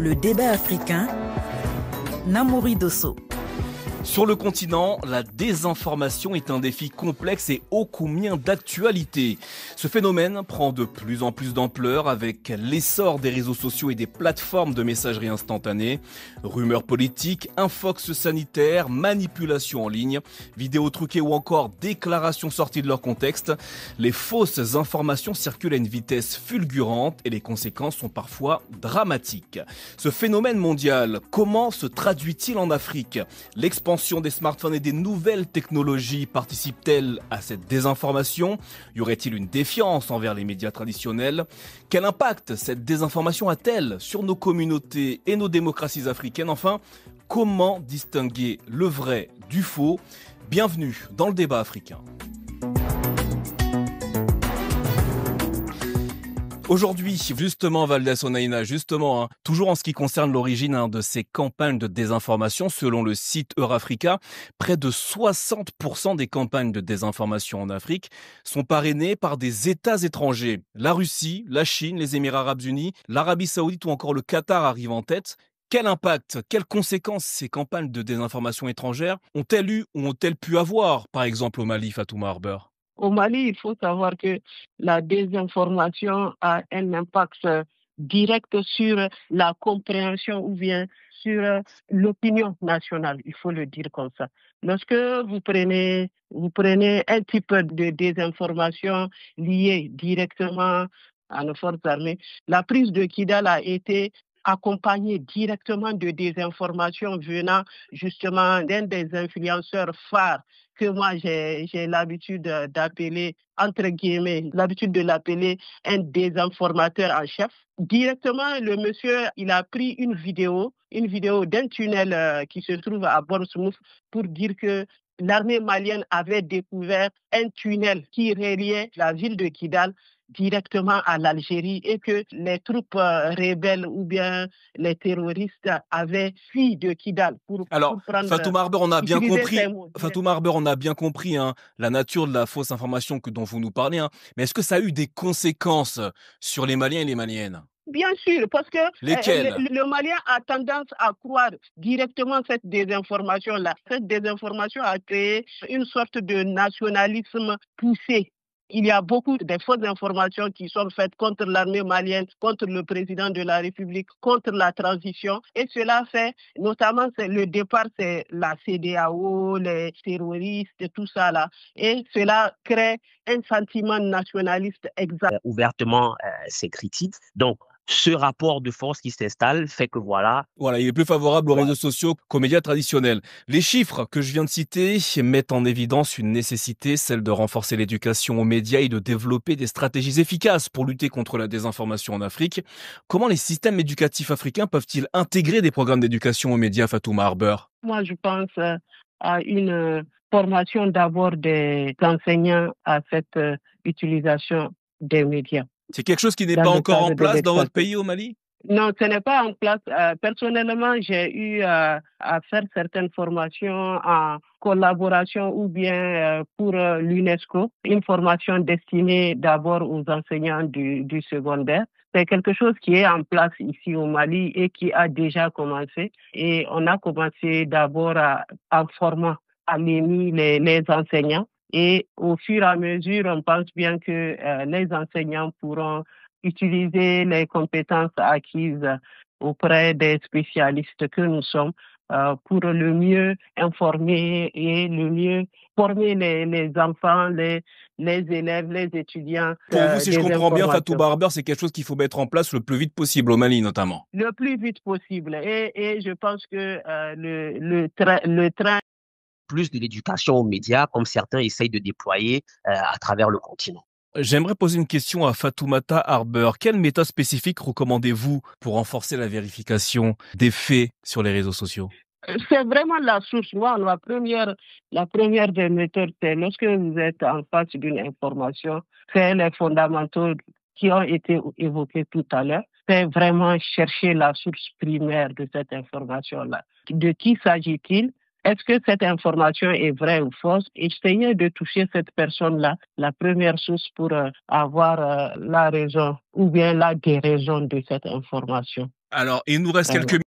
Le débat africain, Namouri Dosso. Sur le continent, la désinformation est un défi complexe et ô combien d'actualité. Ce phénomène prend de plus en plus d'ampleur avec l'essor des réseaux sociaux et des plateformes de messagerie instantanée. Rumeurs politiques, infox sanitaires, manipulations en ligne, vidéos truquées ou encore déclarations sorties de leur contexte. Les fausses informations circulent à une vitesse fulgurante et les conséquences sont parfois dramatiques. Ce phénomène mondial, comment se traduit-il en Afrique ? L'expansion des smartphones et des nouvelles technologies participe-t-elle à cette désinformation ? Y aurait-il une défiance envers les médias traditionnels ? Quel impact cette désinformation a-t-elle sur nos communautés et nos démocraties africaines ? Enfin, comment distinguer le vrai du faux ? Bienvenue dans le débat africain. Aujourd'hui, justement, Valdez Onaina, toujours en ce qui concerne l'origine de ces campagnes de désinformation, selon le site Eurafrica, près de 60% des campagnes de désinformation en Afrique sont parrainées par des États étrangers. La Russie, la Chine, les Émirats arabes unis, l'Arabie saoudite ou encore le Qatar arrivent en tête. Quel impact, quelles conséquences ces campagnes de désinformation étrangères ont-elles eu ou ont-elles pu avoir, par exemple au Mali, Fatouma Harber ? Au Mali, il faut savoir que la désinformation a un impact direct sur la compréhension ou bien sur l'opinion nationale, il faut le dire comme ça. Lorsque vous prenez un type de désinformation liée directement à nos forces armées, la prise de Kidal a été accompagnée directement de désinformations venant justement d'un des influenceurs phares que moi j'ai l'habitude d'appeler, entre guillemets, l'habitude de l'appeler un désinformateur en chef. Directement, le monsieur, il a pris une vidéo d'un tunnel qui se trouve à Borsmouth pour dire que l'armée malienne avait découvert un tunnel qui reliait la ville de Kidal directement à l'Algérie et que les troupes rebelles ou bien les terroristes avaient fui de Kidal pour prendre... Fatouma Harber, on a bien compris, la nature de la fausse information dont vous nous parlez, mais est-ce que ça a eu des conséquences sur les Maliens et les Maliennes ? Bien sûr, parce que le Malien a tendance à croire directement cette désinformation-là. Cette désinformation a créé une sorte de nationalisme poussé. Il y a beaucoup de fausses informations qui sont faites contre l'armée malienne, contre le président de la République, contre la transition. Et cela fait, notamment, le départ, c'est la CEDEAO, les terroristes, tout ça là. Et cela crée un sentiment nationaliste exact. Ouvertement, c'est critique. Donc, ce rapport de force qui s'installe fait que voilà, il est plus favorable aux réseaux sociaux qu'aux médias traditionnels. Les chiffres que je viens de citer mettent en évidence une nécessité, celle de renforcer l'éducation aux médias et de développer des stratégies efficaces pour lutter contre la désinformation en Afrique. Comment les systèmes éducatifs africains peuvent-ils intégrer des programmes d'éducation aux médias, Fatouma Harber ? Moi, je pense à une formation d'abord des enseignants à cette utilisation des médias. C'est quelque chose qui n'est pas encore en place dans votre pays, au Mali ? Non, ce n'est pas en place. Personnellement, j'ai eu à faire certaines formations en collaboration ou bien pour l'UNESCO, une formation destinée d'abord aux enseignants du secondaire. C'est quelque chose qui est en place ici au Mali et qui a déjà commencé. Et on a commencé d'abord en formant à l'ENI les enseignants. Et au fur et à mesure, on pense bien que les enseignants pourront utiliser les compétences acquises auprès des spécialistes que nous sommes pour le mieux informer et le mieux former les enfants, les élèves, les étudiants. Pour vous, si je comprends bien, Fatouma Harber, c'est quelque chose qu'il faut mettre en place le plus vite possible, au Mali notamment. Le plus vite possible. Et je pense que le train plus de l'éducation aux médias, comme certains essayent de déployer à travers le continent. J'aimerais poser une question à Fatoumata Harber. Quelle méthode spécifique recommandez-vous pour renforcer la vérification des faits sur les réseaux sociaux ? C'est vraiment la source. Moi, la première des méthodes, c'est lorsque vous êtes en face d'une information, c'est les fondamentaux qui ont été évoqués tout à l'heure. C'est vraiment chercher la source primaire de cette information-là. De qui s'agit-il ? est-ce que cette information est vraie ou fausse? Essayez de toucher cette personne-là, la première source pour avoir la raison ou bien la déraison de cette information. Alors, il nous reste quelques